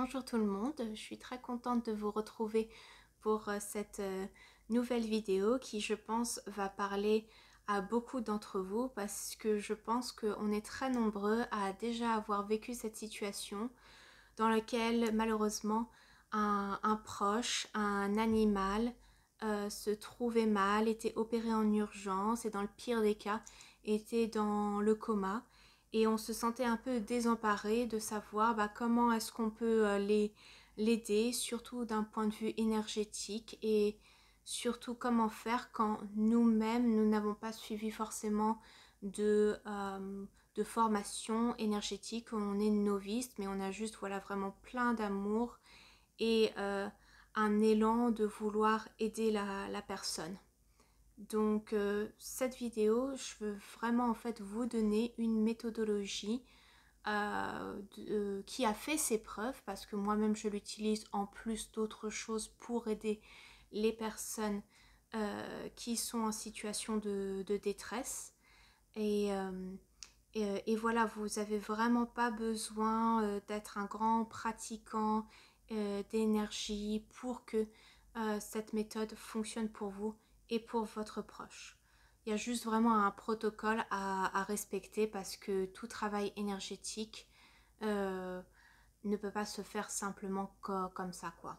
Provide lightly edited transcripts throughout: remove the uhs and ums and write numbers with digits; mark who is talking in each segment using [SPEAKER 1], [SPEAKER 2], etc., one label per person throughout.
[SPEAKER 1] Bonjour tout le monde, je suis très contente de vous retrouver pour cette nouvelle vidéo qui je pense va parler à beaucoup d'entre vous parce que je pense qu'on est très nombreux à déjà avoir vécu cette situation dans laquelle malheureusement un proche, un animal se trouvait mal, était opéré en urgence et dans le pire des cas était dans le coma et on se sentait un peu désemparé de savoir comment est-ce qu'on peut l'aider, surtout d'un point de vue énergétique et surtout comment faire quand nous-mêmes nous n'avons pas suivi forcément de formation énergétique, on est novice, mais on a juste vraiment plein d'amour et un élan de vouloir aider la personne. Donc cette vidéo, je veux vraiment en fait vous donner une méthodologie qui a fait ses preuves parce que moi-même je l'utilise en plus d'autres choses pour aider les personnes qui sont en situation de détresse. Et, voilà, vous avez vraiment pas besoin d'être un grand pratiquant d'énergie pour que cette méthode fonctionne pour vous et pour votre proche. Il y a juste vraiment un protocole à respecter parce que tout travail énergétique ne peut pas se faire simplement comme ça, quoi.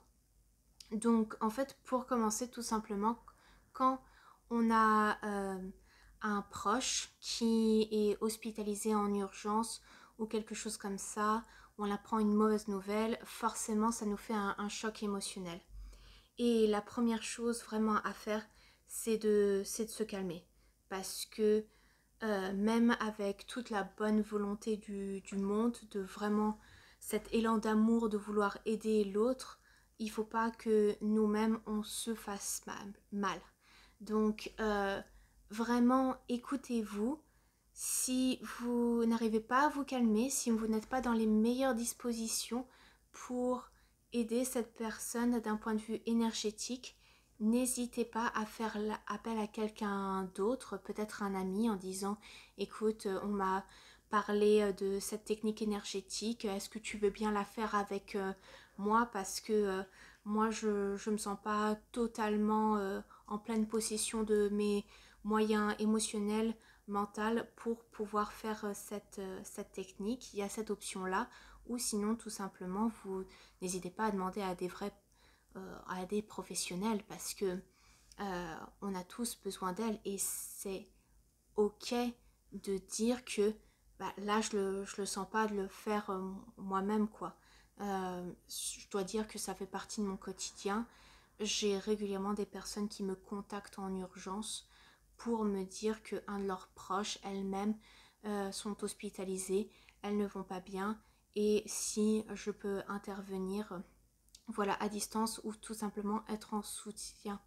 [SPEAKER 1] Donc, en fait, pour commencer, tout simplement, quand on a un proche qui est hospitalisé en urgence ou quelque chose comme ça, on apprend une mauvaise nouvelle, forcément, ça nous fait un choc émotionnel. Et la première chose vraiment à faire, c'est de se calmer. Parce que même avec toute la bonne volonté du monde, de vraiment cet élan d'amour, de vouloir aider l'autre, il ne faut pas que nous-mêmes on se fasse mal. Donc vraiment écoutez-vous. Si vous n'arrivez pas à vous calmer, si vous n'êtes pas dans les meilleures dispositions pour aider cette personne d'un point de vue énergétique, n'hésitez pas à faire appel à quelqu'un d'autre, peut-être un ami, en disant écoute, on m'a parlé de cette technique énergétique, est-ce que tu veux bien la faire avec moi parce que moi je ne me sens pas totalement en pleine possession de mes moyens émotionnels, mentaux pour pouvoir faire cette technique. Il y a cette option là, ou sinon tout simplement vous n'hésitez pas à demander à des professionnels parce que on a tous besoin d'elles et c'est ok de dire que là je le sens pas de le faire moi-même, quoi. Je dois dire que ça fait partie de mon quotidien. J'ai régulièrement des personnes qui me contactent en urgence pour me dire qu'un de leurs proches, elles-mêmes, sont hospitalisées, elles ne vont pas bien et si je peux intervenir voilà, à distance ou tout simplement être en soutien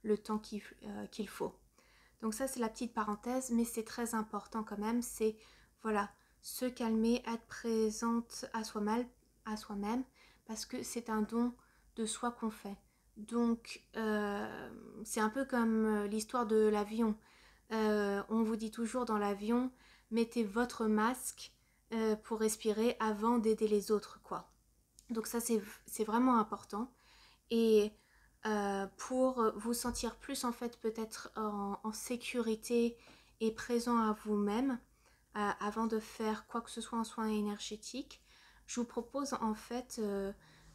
[SPEAKER 1] le temps qu'il faut. Donc ça c'est la petite parenthèse, mais c'est très important quand même, c'est voilà, se calmer, être présente à soi-même parce que c'est un don de soi qu'on fait. Donc c'est un peu comme l'histoire de l'avion. On vous dit toujours dans l'avion, mettez votre masque pour respirer avant d'aider les autres, quoi. Donc ça c'est vraiment important. Et pour vous sentir plus en fait peut-être en sécurité et présent à vous-même avant de faire quoi que ce soit en soins énergétiques, je vous propose en fait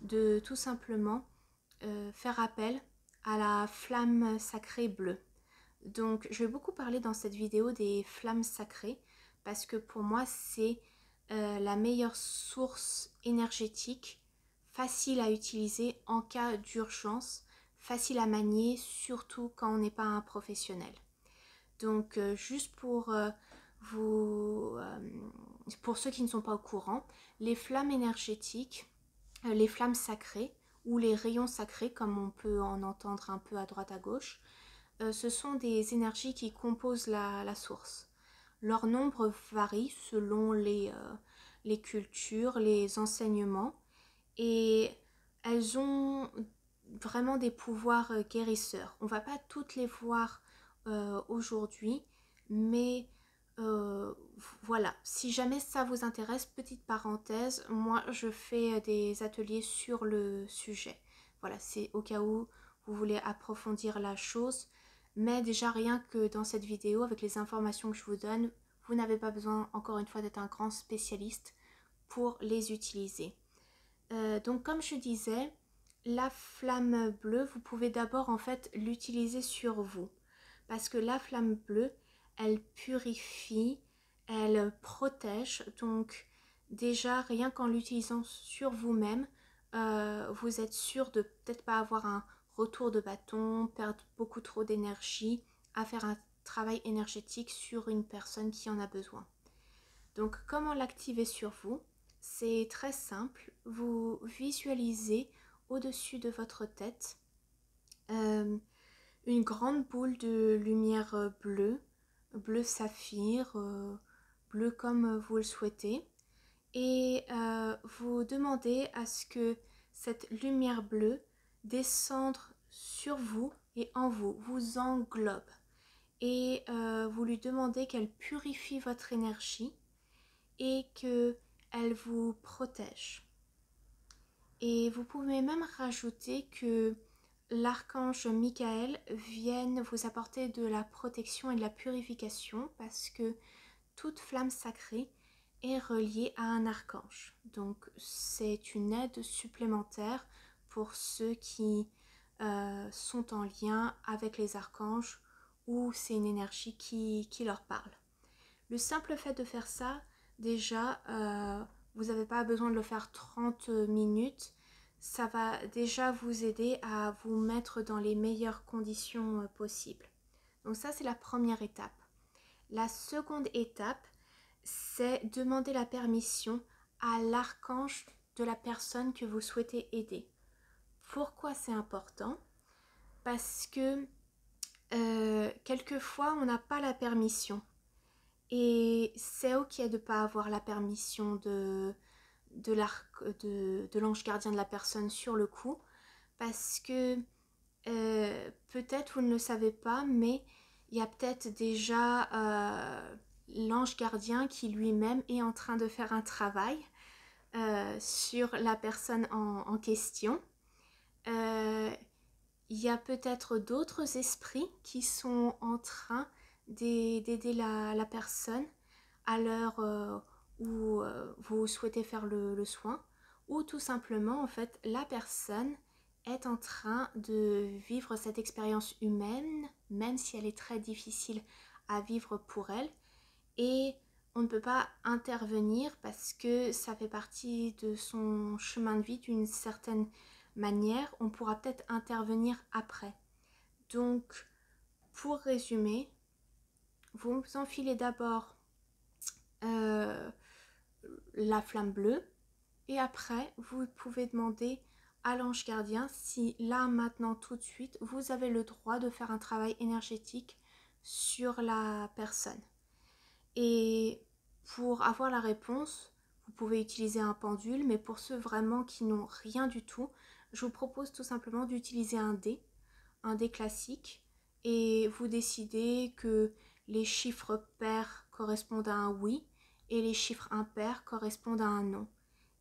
[SPEAKER 1] de tout simplement faire appel à la flamme sacrée bleue. Donc je vais beaucoup parler dans cette vidéo des flammes sacrées parce que pour moi c'est la meilleure source énergétique, facile à utiliser en cas d'urgence, facile à manier, surtout quand on n'est pas un professionnel. Donc juste pour ceux qui ne sont pas au courant, les flammes énergétiques, les flammes sacrées ou les rayons sacrés comme on peut en entendre un peu à droite à gauche, ce sont des énergies qui composent la source. Leur nombre varie selon les cultures, les enseignements et elles ont vraiment des pouvoirs guérisseurs. On ne va pas toutes les voir aujourd'hui, mais Voilà, si jamais ça vous intéresse, petite parenthèse, moi je fais des ateliers sur le sujet. Voilà, c'est au cas où vous voulez approfondir la chose. Mais déjà rien que dans cette vidéo, avec les informations que je vous donne, vous n'avez pas besoin encore une fois d'être un grand spécialiste pour les utiliser. Donc comme je disais, la flamme bleue, vous pouvez d'abord en fait l'utiliser sur vous. Parce que la flamme bleue, elle purifie, elle protège. Donc déjà, rien qu'en l'utilisant sur vous-même, vous êtes sûr de peut-être pas avoir un retour de bâton, perdre beaucoup trop d'énergie, à faire un travail énergétique sur une personne qui en a besoin. Donc comment l'activer sur vous? C'est très simple. Vous visualisez au-dessus de votre tête euh, une grande boule de lumière bleue, bleu saphir, bleu comme vous le souhaitez. Et vous demandez à ce que cette lumière bleue descende sur vous et en vous, vous englobe. Et vous lui demandez qu'elle purifie votre énergie et qu'elle vous protège. Et vous pouvez même rajouter que l'archange Michael vienne vous apporter de la protection et de la purification parce que toute flamme sacrée est reliée à un archange. Donc c'est une aide supplémentaire pour ceux qui sont en lien avec les archanges ou c'est une énergie qui leur parle. Le simple fait de faire ça, déjà, vous n'avez pas besoin de le faire 30 minutes. Ça va déjà vous aider à vous mettre dans les meilleures conditions possibles. Donc ça, c'est la première étape. La seconde étape, c'est demander la permission à l'archange de la personne que vous souhaitez aider. Pourquoi c'est important? Parce que quelquefois, on n'a pas la permission. Et c'est ok de ne pas avoir la permission de l'ange gardien de la personne sur le coup, parce que peut-être vous ne le savez pas, mais il y a peut-être déjà l'ange gardien qui lui-même est en train de faire un travail sur la personne en question. Il y a peut-être d'autres esprits qui sont en train d'aider la personne à l'heure où vous souhaitez faire le soin, ou tout simplement en fait la personne est en train de vivre cette expérience humaine, même si elle est très difficile à vivre pour elle, et on ne peut pas intervenir parce que ça fait partie de son chemin de vie d'une certaine manière. On pourra peut-être intervenir après. Donc, pour résumer, vous enfilez d'abord euh, la flamme bleue et après, vous pouvez demander à l'ange gardien si là, maintenant, tout de suite, vous avez le droit de faire un travail énergétique sur la personne. Et pour avoir la réponse, vous pouvez utiliser un pendule, mais pour ceux vraiment qui n'ont rien du tout, je vous propose tout simplement d'utiliser un dé classique, et vous décidez que les chiffres pairs correspondent à un oui et les chiffres impairs correspondent à un non.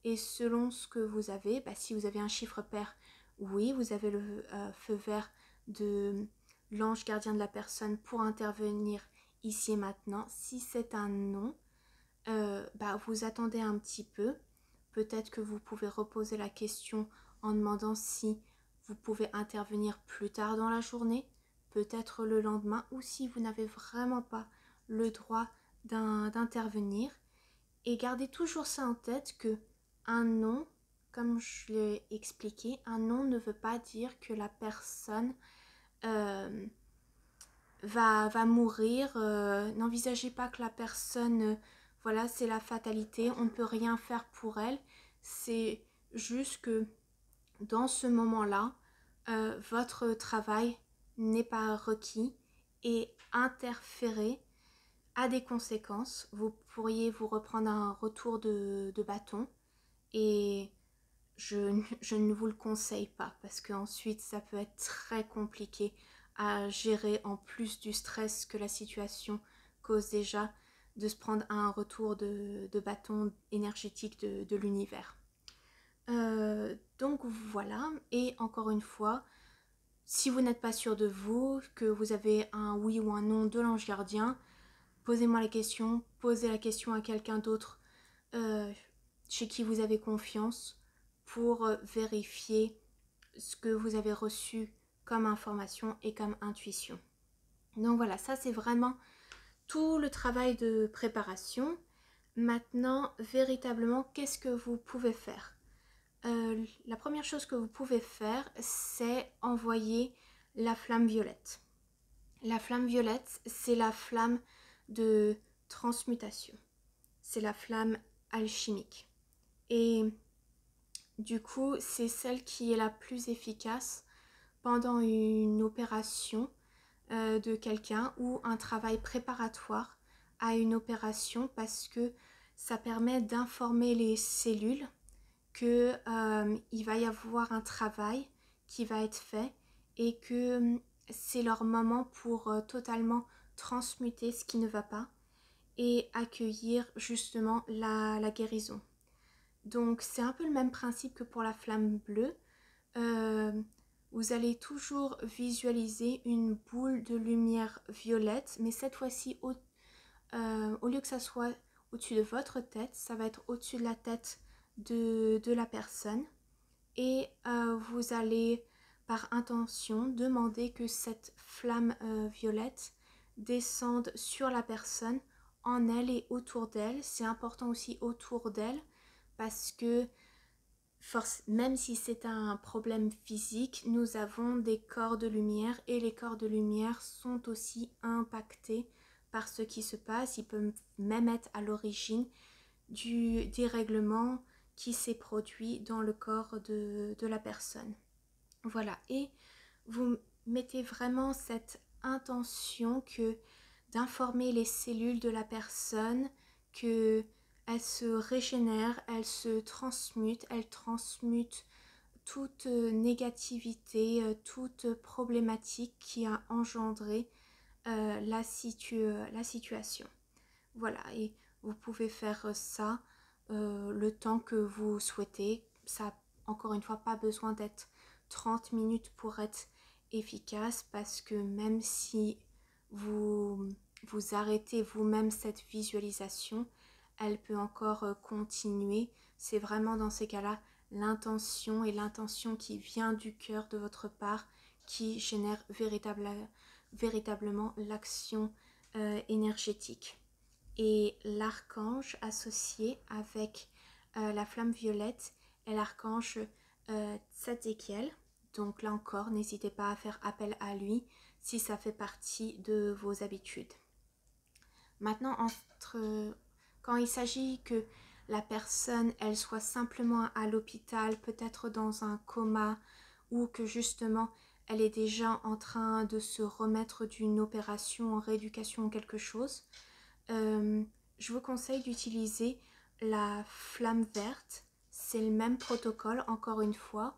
[SPEAKER 1] Et selon ce que vous avez, si vous avez un chiffre pair, oui, vous avez le feu vert de l'ange gardien de la personne pour intervenir ici et maintenant. Si c'est un non, vous attendez un petit peu. Peut-être que vous pouvez reposer la question en demandant si vous pouvez intervenir plus tard dans la journée, peut-être le lendemain, ou si vous n'avez vraiment pas le droit d'intervenir. Et gardez toujours ça en tête que un non, comme je l'ai expliqué, un non ne veut pas dire que la personne va mourir. N'envisagez pas que la personne, voilà, c'est la fatalité, on ne peut rien faire pour elle. C'est juste que dans ce moment-là, votre travail n'est pas requis et interférer a des conséquences. Vous pourriez vous reprendre un retour de bâton et je ne vous le conseille pas parce qu'ensuite ça peut être très compliqué à gérer en plus du stress que la situation cause déjà. de se prendre un retour de bâton énergétique de l'univers. Donc voilà, et encore une fois, si vous n'êtes pas sûr de vous, que vous avez un oui ou un non de l'ange gardien, posez-moi la question, posez la question à quelqu'un d'autre chez qui vous avez confiance pour vérifier ce que vous avez reçu comme information et comme intuition. Donc voilà, ça c'est vraiment tout le travail de préparation. Maintenant, véritablement, qu'est-ce que vous pouvez faire? La première chose que vous pouvez faire, c'est envoyer la flamme violette. La flamme violette, c'est la flamme de transmutation. C'est la flamme alchimique. Et du coup, c'est celle qui est la plus efficace pendant une opération de quelqu'un ou un travail préparatoire à une opération parce que ça permet d'informer les cellules que il va y avoir un travail qui va être fait et que c'est leur moment pour totalement transmuter ce qui ne va pas et accueillir justement la guérison. Donc c'est un peu le même principe que pour la flamme bleue. Euh, Vous allez toujours visualiser une boule de lumière violette, mais cette fois-ci, au lieu que ça soit au-dessus de votre tête, ça va être au-dessus de la tête de la personne. Et vous allez, par intention, demander que cette flamme violette descende sur la personne, en elle et autour d'elle. C'est important aussi autour d'elle parce que même si c'est un problème physique, nous avons des corps de lumière et les corps de lumière sont aussi impactés par ce qui se passe. Ils peuvent même être à l'origine du dérèglement qui s'est produit dans le corps de la personne. Voilà, et vous mettez vraiment cette intention que d'informer les cellules de la personne que elle se régénère, elle se transmute, elle transmute toute négativité, toute problématique qui a engendré la situation. Voilà, et vous pouvez faire ça le temps que vous souhaitez. Ça n'a encore une fois pas besoin d'être 30 minutes pour être efficace parce que même si vous arrêtez vous-même cette visualisation, elle peut encore continuer. C'est vraiment dans ces cas-là l'intention et l'intention qui vient du cœur de votre part qui génère véritablement l'action énergétique. Et l'archange associé avec la flamme violette est l'archange Tzadkiel. Donc là encore, n'hésitez pas à faire appel à lui si ça fait partie de vos habitudes. Maintenant, quand il s'agit que la personne, elle soit simplement à l'hôpital, peut-être dans un coma, ou que justement, elle est déjà en train de se remettre d'une opération en rééducation ou quelque chose, je vous conseille d'utiliser la flamme verte. C'est le même protocole, encore une fois.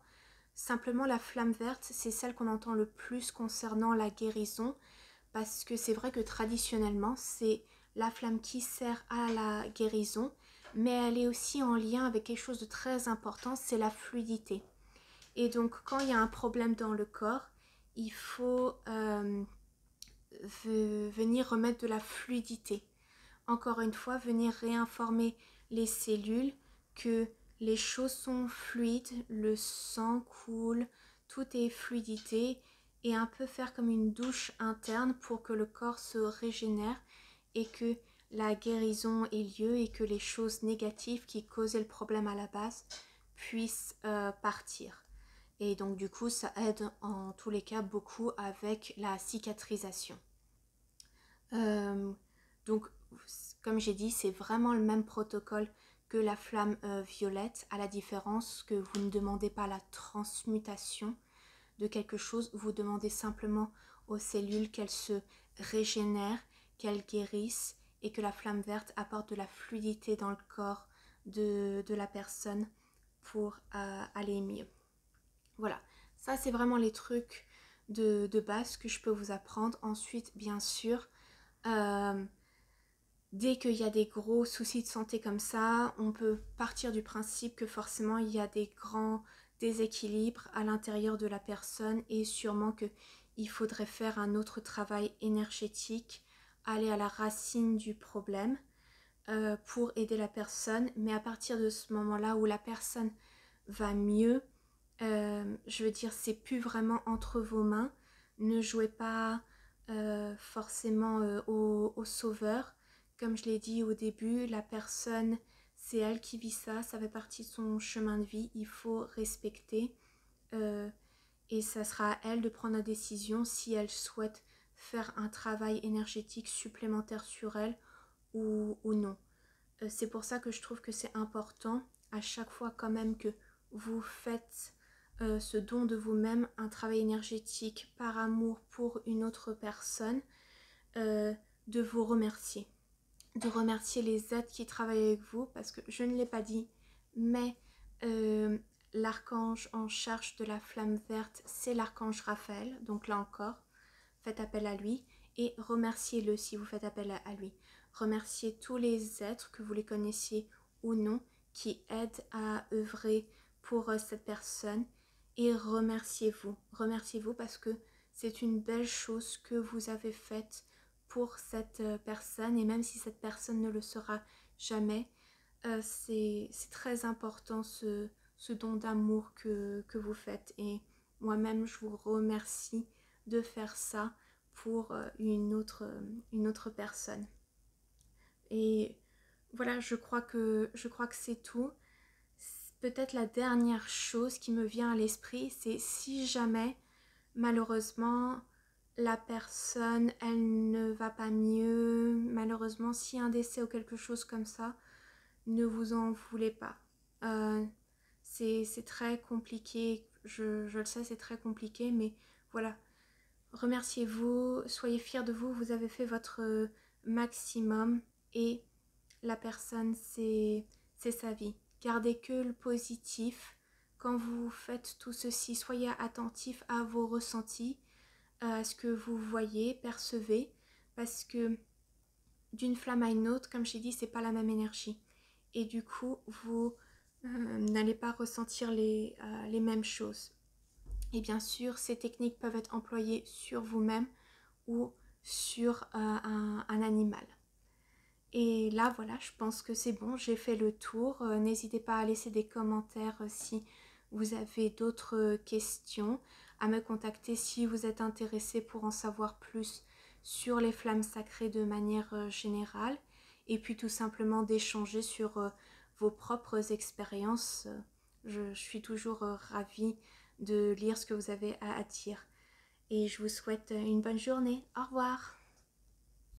[SPEAKER 1] Simplement, la flamme verte, c'est celle qu'on entend le plus concernant la guérison, parce que c'est vrai que traditionnellement, c'est la flamme qui sert à la guérison, mais elle est aussi en lien avec quelque chose de très important, c'est la fluidité. Et donc, quand il y a un problème dans le corps, il faut venir remettre de la fluidité. Encore une fois, venir réinformer les cellules que les choses sont fluides, le sang coule, tout est fluidité et un peu faire comme une douche interne pour que le corps se régénère et que la guérison ait lieu et que les choses négatives qui causaient le problème à la base puissent partir. Et donc du coup, ça aide en tous les cas beaucoup avec la cicatrisation. Donc, comme j'ai dit, c'est vraiment le même protocole que la flamme violette, à la différence que vous ne demandez pas la transmutation de quelque chose, vous demandez simplement aux cellules qu'elles se régénèrent, qu'elles guérissent et que la flamme verte apporte de la fluidité dans le corps de la personne pour aller mieux. Voilà, ça c'est vraiment les trucs de base que je peux vous apprendre. Ensuite, bien sûr, dès qu'il y a des gros soucis de santé comme ça, on peut partir du principe que forcément il y a des grands déséquilibres à l'intérieur de la personne et sûrement qu'il faudrait faire un autre travail énergétique, aller à la racine du problème pour aider la personne. Mais à partir de ce moment-là où la personne va mieux, je veux dire, c'est plus vraiment entre vos mains. Ne jouez pas forcément au sauveur. Comme je l'ai dit au début, la personne, c'est elle qui vit ça, ça fait partie de son chemin de vie, il faut respecter. Euh, et ça sera à elle de prendre la décision si elle souhaite faire un travail énergétique supplémentaire sur elle ou non. C'est pour ça que je trouve que c'est important à chaque fois quand même que vous faites ce don de vous-même, un travail énergétique par amour pour une autre personne, euh, de vous remercier. De remercier les êtres qui travaillent avec vous, parce que je ne l'ai pas dit, mais l'archange en charge de la flamme verte, c'est l'archange Raphaël. Donc là encore, faites appel à lui et remerciez-le si vous faites appel à lui. Remerciez tous les êtres, que vous les connaissiez ou non, qui aident à œuvrer pour cette personne, et remerciez-vous. Remerciez-vous parce que c'est une belle chose que vous avez faite pour cette personne, et même si cette personne ne le sera jamais, c'est très important ce don d'amour que vous faites, et moi-même je vous remercie de faire ça pour une autre personne. Et voilà, je crois que c'est tout. Peut-être la dernière chose qui me vient à l'esprit, c'est si jamais malheureusement la personne elle ne va pas mieux, malheureusement s'il y a un décès ou quelque chose comme ça, ne vous en voulez pas. Euh, c'est très compliqué, je le sais, c'est très compliqué, mais voilà, remerciez-vous, soyez fiers de vous, vous avez fait votre maximum, et la personne, c'est sa vie. Gardez que le positif. Quand vous faites tout ceci, soyez attentif à vos ressentis, à ce que vous voyez, percevez, parce que d'une flamme à une autre, comme j'ai dit, c'est pas la même énergie. Et du coup, vous n'allez pas ressentir les mêmes choses. Et bien sûr, ces techniques peuvent être employées sur vous-même ou sur un animal. Et là, voilà, je pense que c'est bon, j'ai fait le tour. N'hésitez pas à laisser des commentaires si vous avez d'autres questions, à me contacter si vous êtes intéressé pour en savoir plus sur les flammes sacrées de manière générale, et puis tout simplement d'échanger sur vos propres expériences. Je suis toujours ravie de lire ce que vous avez à dire. Et je vous souhaite une bonne journée. Au revoir.